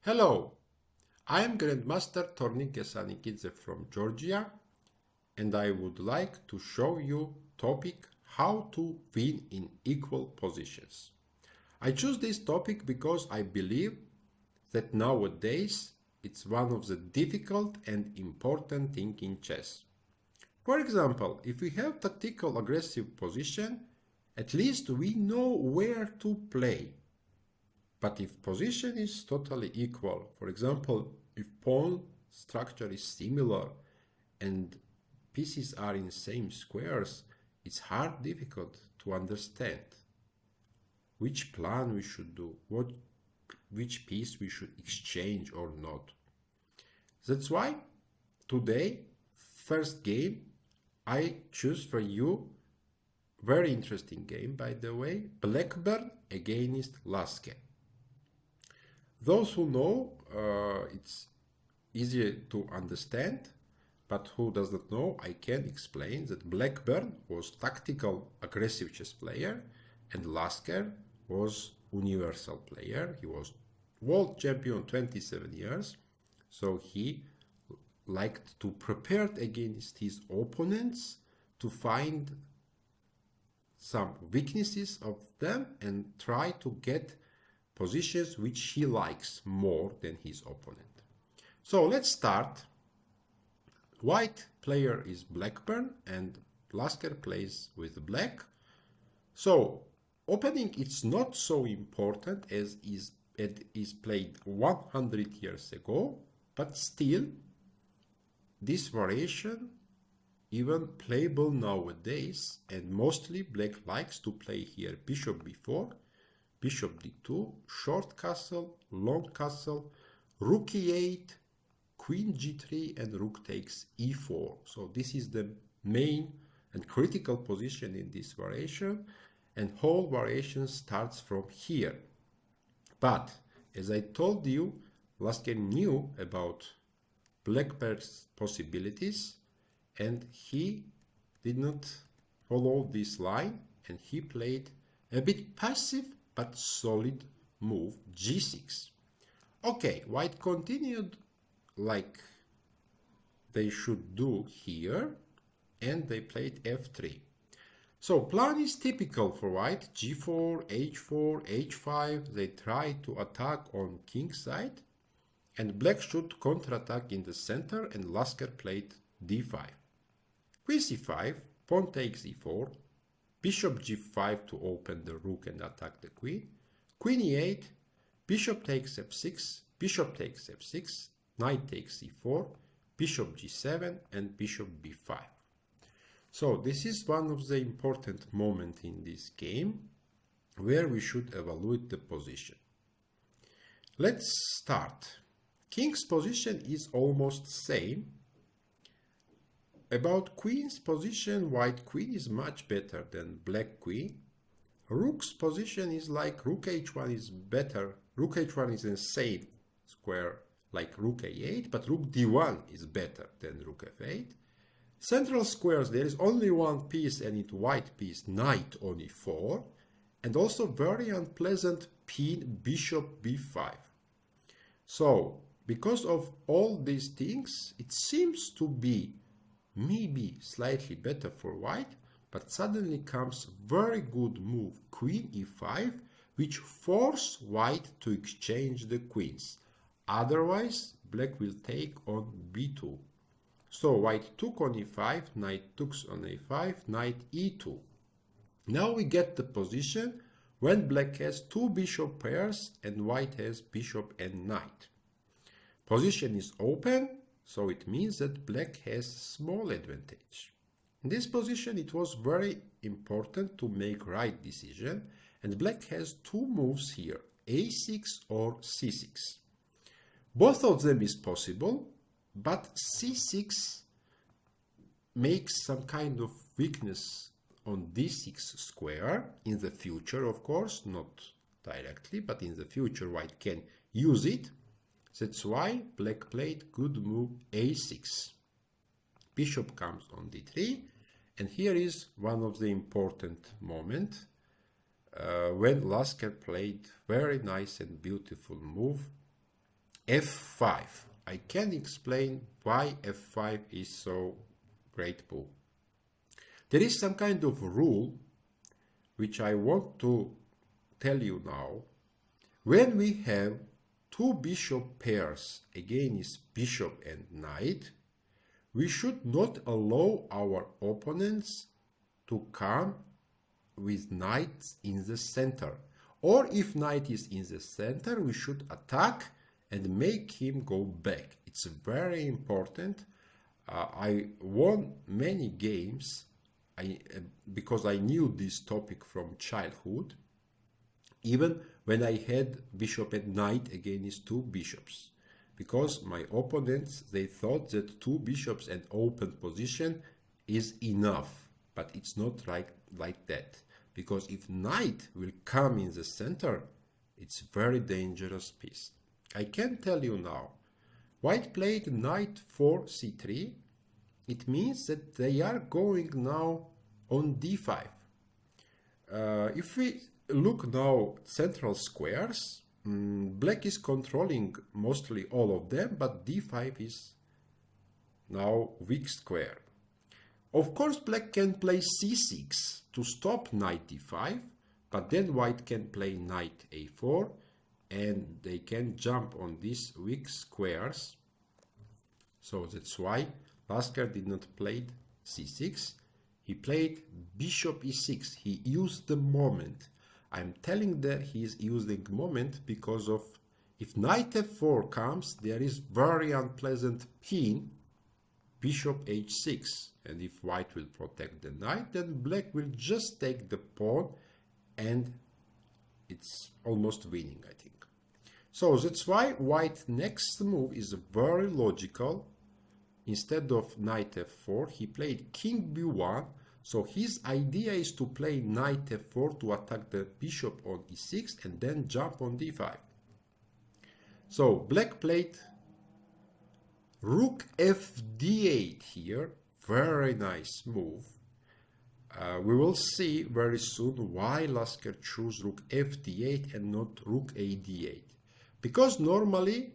Hello, I am Grandmaster Tornike Sanikidze from Georgia, and I would like to show you topic how to win in equal positions. I choose this topic because I believe that nowadays it's one of the difficult and important thing in chess. For example, if we have tactical aggressive position, at least we know where to play. But if position is totally equal, for example, if pawn structure is similar and pieces are in same squares, it's difficult to understand which plan we should do, which piece we should exchange or not. That's why today, first game, I choose for you very interesting game, by the way, Blackburn against Lasker. Those who know, it's easier to understand, but who does not know, I can explain that Blackburn was tactical aggressive chess player and Lasker was universal player. He was world champion 27 years, so he liked to prepare against his opponents to find some weaknesses of them and try to get positions which he likes more than his opponent. So let's start. White player is Blackburn and Lasker plays with black. So opening it's not so important as it is played 100 years ago, but still this variation even playable nowadays, and mostly black likes to play here bishop b4, bishop d2, short castle, long castle, rook e8, queen g3, and rook takes e4. So this is the main and critical position in this variation, and whole variation starts from here. But as I told you, Lasker knew about Blackbird's possibilities, and he did not follow this line, and he played a bit passive but solid move g6. Okay, white continued like they should do here, and they played f3. So plan is typical for white, g4, h4, h5. They try to attack on king side, and black should counterattack in the center, and Lasker played d5. Queen c5, pawn takes e4, bishop g5 to open the rook and attack the queen, queen e8, bishop takes f6, bishop takes f6, knight takes e4, bishop g7, and bishop b5. So this is one of the important moments in this game where we should evaluate the position. Let's start. King's position is almost same. About queen's position, white queen is much better than black queen. Rook's position is like rook h1 is better. Rook h1 is in same square like rook a8, but rook d1 is better than rook f8. Central squares, there is only one piece, and it's white piece, knight on e4, and also very unpleasant pin bishop b5. So because of all these things, it seems to be maybe slightly better for white, but suddenly comes very good move queen e5, which force white to exchange the queens. Otherwise black will take on b2. So white took on e5, knight took on a5, knight e2. Now we get the position when black has two bishop pairs and white has bishop and knight. Position is open, so it means that black has small advantage. In this position it was very important to make right decision, and black has two moves here, a6 or c6. Both of them is possible, but c6 makes some kind of weakness on d6 square in the future, of course, not directly, but in the future white can use it. That's why black played good move a6. Bishop comes on d3, and here is one of the important moments when Lasker played very nice and beautiful move f5. I can explain why f5 is so great move. There is some kind of rule which I want to tell you now. When we have two bishop pairs against bishop and knight, we should not allow our opponents to come with knights in the center. Or if knight is in the center, we should attack and make him go back. It's very important. I won many games because I knew this topic from childhood, even when I had bishop and knight against two bishops. Because my opponents, they thought that two bishops and open position is enough, but it's not like that. Because if knight will come in the center, it's very dangerous piece. I can tell you now, white played knight 4 c3. It means that they are going now on d5. If we look now central squares, black is controlling mostly all of them, but d5 is now weak square. Of course, black can play c6 to stop knight d5, but then white can play knight a4, and they can jump on these weak squares. So that's why Lasker did not play c6. He played bishop e6. He used the moment. I'm telling that he is using moment because of if knight f4 comes, there is very unpleasant pin, bishop h6. And if white will protect the knight, then black will just take the pawn and it's almost winning, I think. So that's why white's next move is very logical. Instead of knight f4, he played king b1. So his idea is to play knight f4 to attack the bishop on e6 and then jump on d5. So black played rook fd8 here. Very nice move. We will see very soon why Lasker chose rook fd8 and not rook ad8. Because normally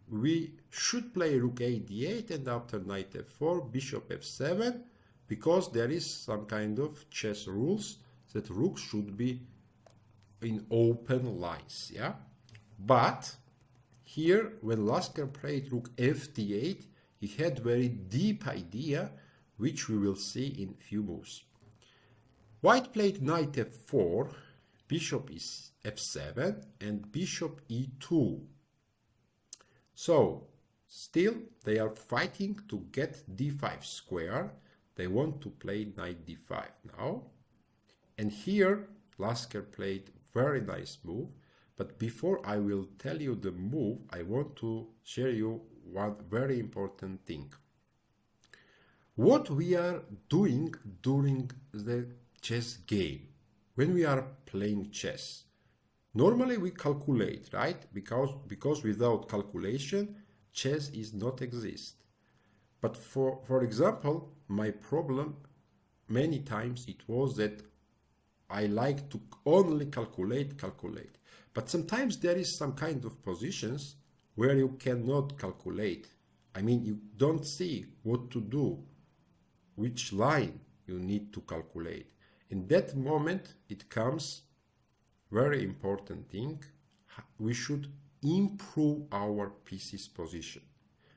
we should play rook ad8 and after knight f4, bishop f7, because there is some kind of chess rules that rook should be in open lines, yeah? But here, when Lasker played rook fd8, he had very deep idea, which we will see in few moves. White played knight f4, bishop is f7, and bishop e2. So, still they are fighting to get d5 square. They want to play knight d5 now. And here, Lasker played very nice move. But before I will tell you the move, I want to share you one very important thing. What we are doing during the chess game, when we are playing chess, normally we calculate, right? Because without calculation, chess is not exist. But for example, my problem many times it was that I like to only calculate. But sometimes there is some kind of positions where you cannot calculate. I mean, you don't see what to do, which line you need to calculate. In that moment, it comes very important thing. We should improve our piece's position.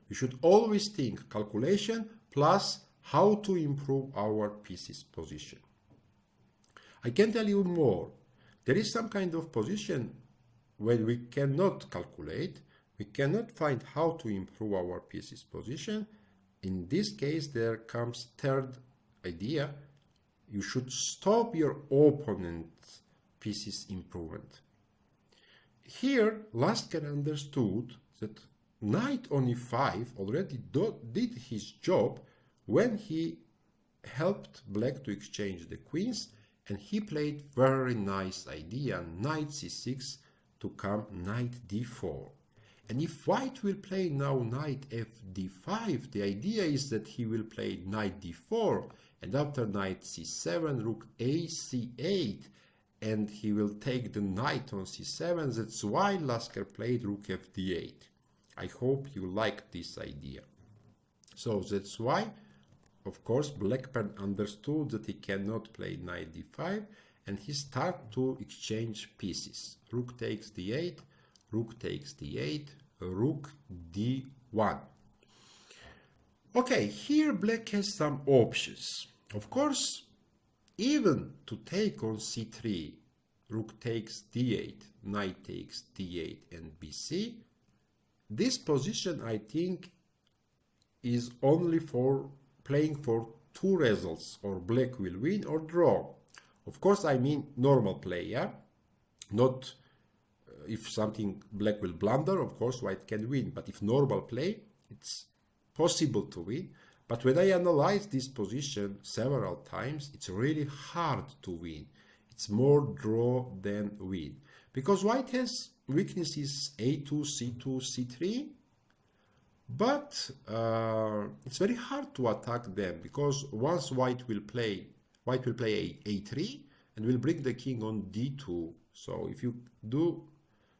We should always think calculation plus how to improve our piece's position. I can tell you more. There is some kind of position when we cannot calculate, we cannot find how to improve our piece's position. In this case, there comes third idea. You should stop your opponent's piece's improvement. Here, Lasker understood that knight on e5 already did his job when he helped black to exchange the queens, and he played very nice idea, knight c6 to come knight d4. And if white will play now knight fd5, the idea is that he will play knight d4, and after knight c7, rook a c8, and he will take the knight on c7. That's why Lasker played rook fd8. I hope you like this idea. So that's why, of course, Blackburn understood that he cannot play knight d5, and he started to exchange pieces. Rook takes d8, rook takes d8, rook d1. Okay, here black has some options. Of course, even to take on c3, rook takes d8, knight takes d8 and bc, this position I think is only for playing for two results, or black will win or draw. Of course, I mean normal player, not if something black will blunder, of course white can win, but if normal play, it's possible to win. But when I analyze this position several times, it's really hard to win. It's more draw than win, because white has weaknesses a2, c2, c3, but it's very hard to attack them, because once white will play a3 and will bring the king on d2. So if you do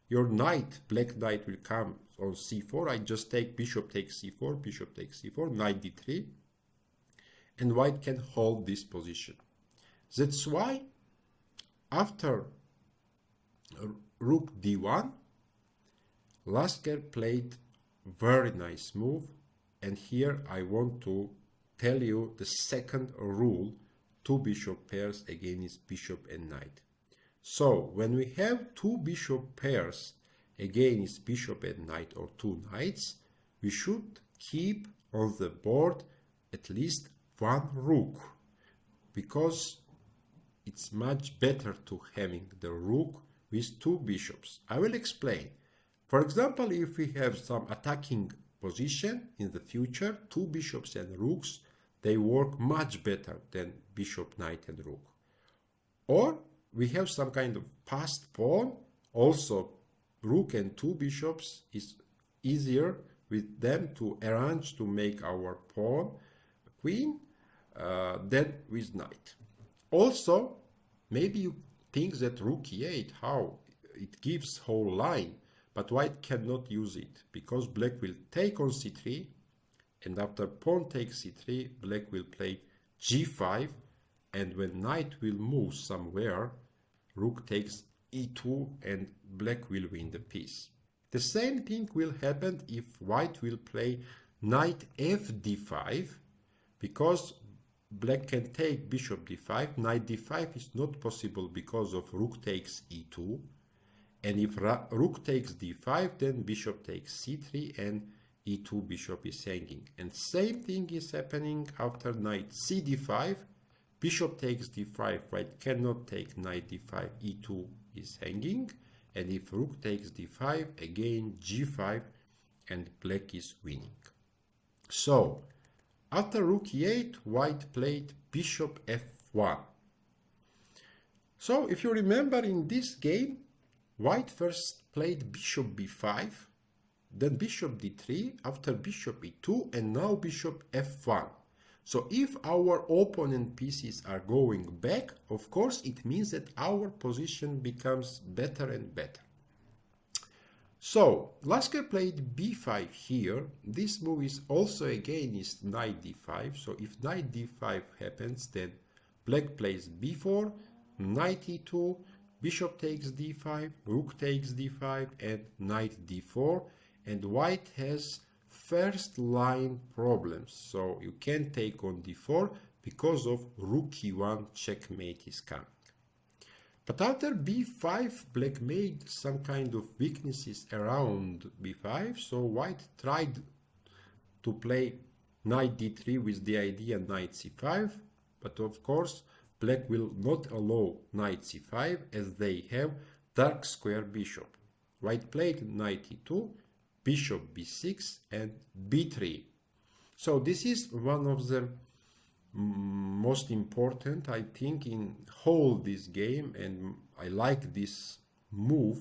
your knight, black knight will come on c4. I just take bishop takes c4, bishop takes c4, knight d3, and white can hold this position. That's why after rook d1, Lasker played very nice move, and here I want to tell you the second rule: two bishop pairs against bishop and knight. So when we have two bishop pairs against bishop and knight, or two knights, we should keep on the board at least one rook, because it's much better to having the rook with two bishops. I will explain. For example, if we have some attacking position in the future, two bishops and rooks, they work much better than bishop, knight and rook. Or we have some kind of passed pawn, also rook and two bishops is easier with them to arrange to make our pawn queen than with knight. Also, maybe you think that rook e8, how it gives whole line, but white cannot use it, because black will take on c3, and after pawn takes c3, black will play g5, and when knight will move somewhere, rook takes e2 and black will win the piece. The same thing will happen if white will play knight fd5, because black can take bishop d5, knight d5 is not possible because of rook takes e2, and if rook takes d5, then bishop takes c3 and e2 bishop is hanging. And same thing is happening after knight cd5, bishop takes d5, white cannot take knight d5, e2 is hanging, and if rook takes d5, again g5, and black is winning. So after rook e8, white played bishop f1. So if you remember, in this game, white first played bishop b5, then bishop d3, after bishop e2, and now bishop f1. So if our opponent pieces are going back, of course it means that our position becomes better and better. So Lasker played b5 here. This move is also against knight d5. So if knight d5 happens, then black plays b4, knight e2, bishop takes d5, rook takes d5, and knight d4. And white has first line problems. So you can't take on d4 because of rook e1, checkmate is coming. But after b5, black made some kind of weaknesses around b5, so white tried to play knight d3 with the idea knight c5, but of course black will not allow knight c5 as they have dark square bishop. White played knight e2, bishop b6 and b3. So this is one of the most important, I think, in whole this game, and I like this move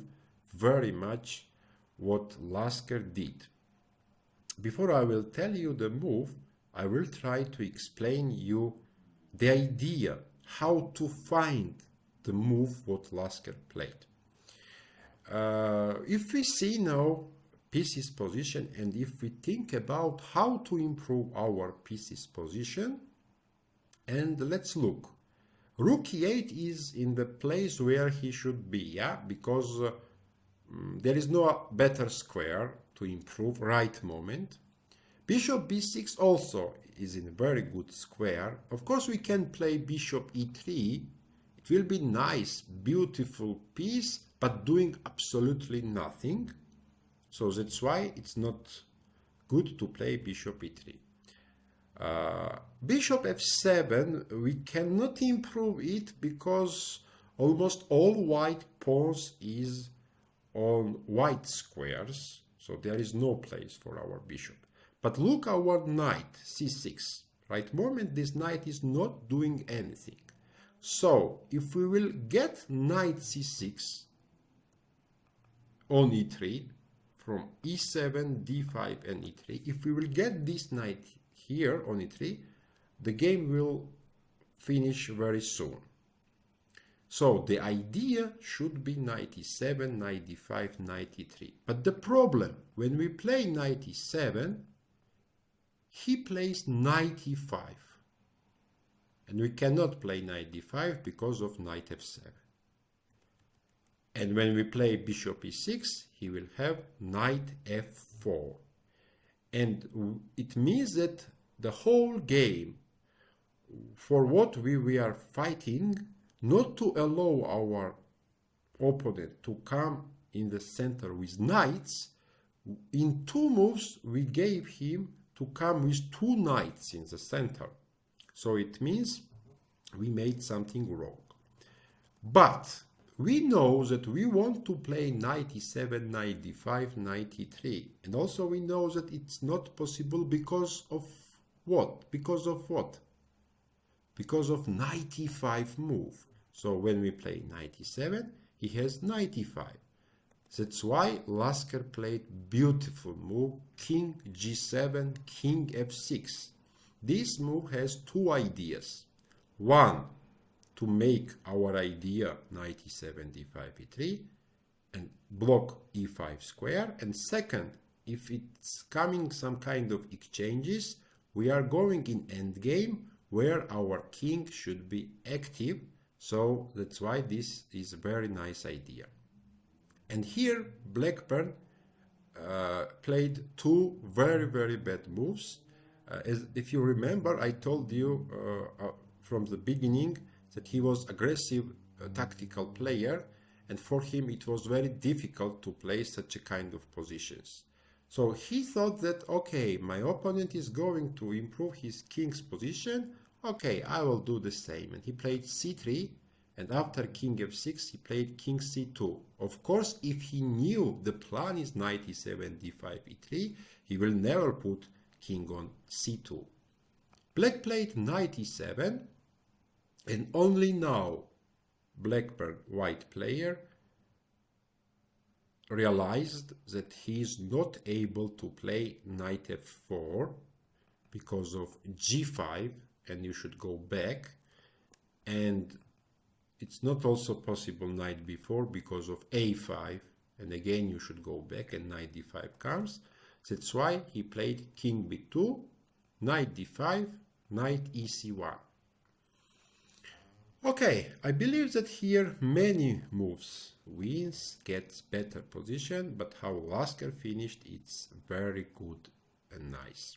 very much what Lasker did. Before I will tell you the move, I will try to explain you the idea how to find the move what Lasker played. If we see now pieces position, and if we think about how to improve our pieces position, and let's look. Rook e8 is in the place where he should be, yeah, because there is no better square to improve right moment. Bishop b6 also is in a very good square. Of course, we can play bishop e3. It will be nice, beautiful piece, but doing absolutely nothing. So that's why it's not good to play bishop e3. Bishop f7, we cannot improve it because almost all white pawns is on white squares, so there is no place for our bishop. But look our knight c6. Right moment this knight is not doing anything. So if we will get knight c6 on e3 from e7, d5 and e3, if we will get this knight here on e3, the game will finish very soon. So the idea should be knight e7, knight d5, knight e3. But the problem, when we play knight e7, he plays knight e5. And we cannot play knight d5 because of knight f7. And when we play bishop e6, he will have knight f4. And it means that the whole game, for what we are fighting, not to allow our opponent to come in the center with knights, in 2 moves we gave him to come with 2 knights in the center. So it means we made something wrong. But we know that we want to play knight e7, knight d5, knight e3. And also we know that it's not possible because of what? Because of what? Because of knight e5 move. So when we play knight e7, he has knight e5. That's why Lasker played beautiful move, king g7, king f6. This move has 2 ideas. One, to make our idea knight e7, d5, e3 and block e5 square. And second, if it's coming some kind of exchanges, we are going in endgame where our king should be active. So that's why this is a very nice idea. And here Blackburn played 2 very bad moves. If you remember, I told you from the beginning that he was aggressive tactical player, and for him it was very difficult to play such a kind of positions. So he thought that, okay, my opponent is going to improve his king's position, okay, I will do the same. And he played c3, and after king f6 he played king c2. Of course, if he knew the plan is knight e7, d5, e3, he will never put king on c2. Black played knight e7, and only now Blackburn, white player, realized that he is not able to play knight f4 because of g5, and you should go back, and it's not also possible knight b4 because of a5, and again you should go back and knight d5 comes. That's why he played king b2, knight d5, knight ec1. Okay, I believe that here many moves wins, gets better position, but how Lasker finished, it's very good and nice.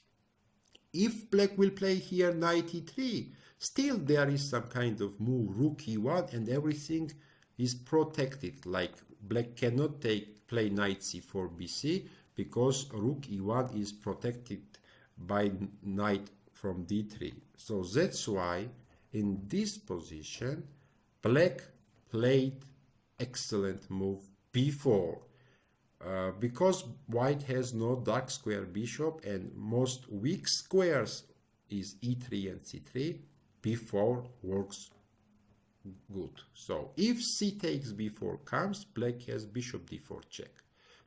If Black will play here knight e3, still there is some kind of move, rook e1, and everything is protected. Like Black cannot play knight c4 bc because rook e1 is protected by knight from d3. So that's why in this position Black played excellent move b4. Because white has no dark square bishop and most weak squares is e3 and c3, b4 works good. So if c takes b4 comes, Black has bishop d4 check.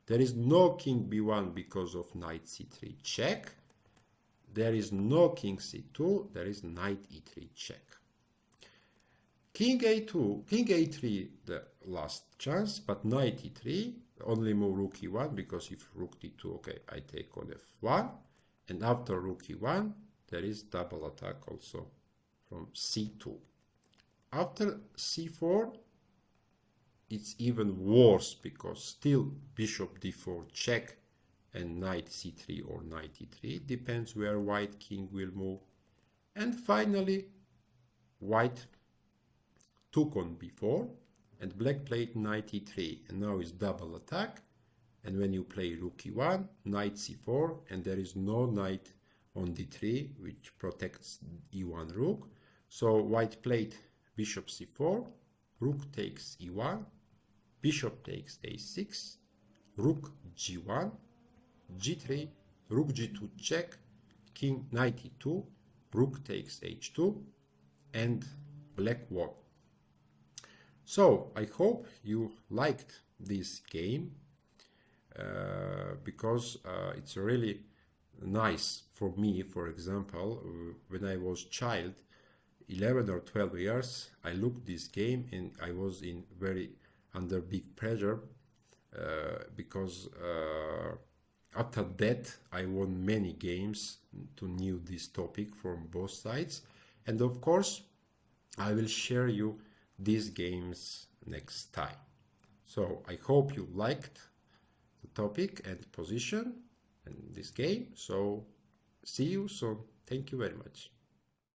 There is no king b1 because of knight c3 check. There is no king c2, there is knight e3 check. King a2, king a3 the last chance, but knight e3, only move rook e1, because if rook d2, okay, I take on f1, and after rook e1 there is double attack also from c2. After c4 it's even worse, because still bishop d4 check and knight c3 or knight e3, depends where white king will move. And finally white took on b4 and black played knight e3, and now is double attack. And when you play rook e1, knight c4, and there is no knight on d3 which protects e1 rook, so white played bishop c4, rook takes e1, bishop takes a6, rook g1, g3, rook g2 check, king knight e2, rook takes h2, and black won. So I hope you liked this game, because it's really nice for me. For example, when I was child, 11 or 12 years, I looked this game and I was in very under big pressure, because after that I won many games to knew this topic from both sides. And of course I will share you these games next time. So I hope you liked the topic and position in this game. So see you soon. Thank you very much.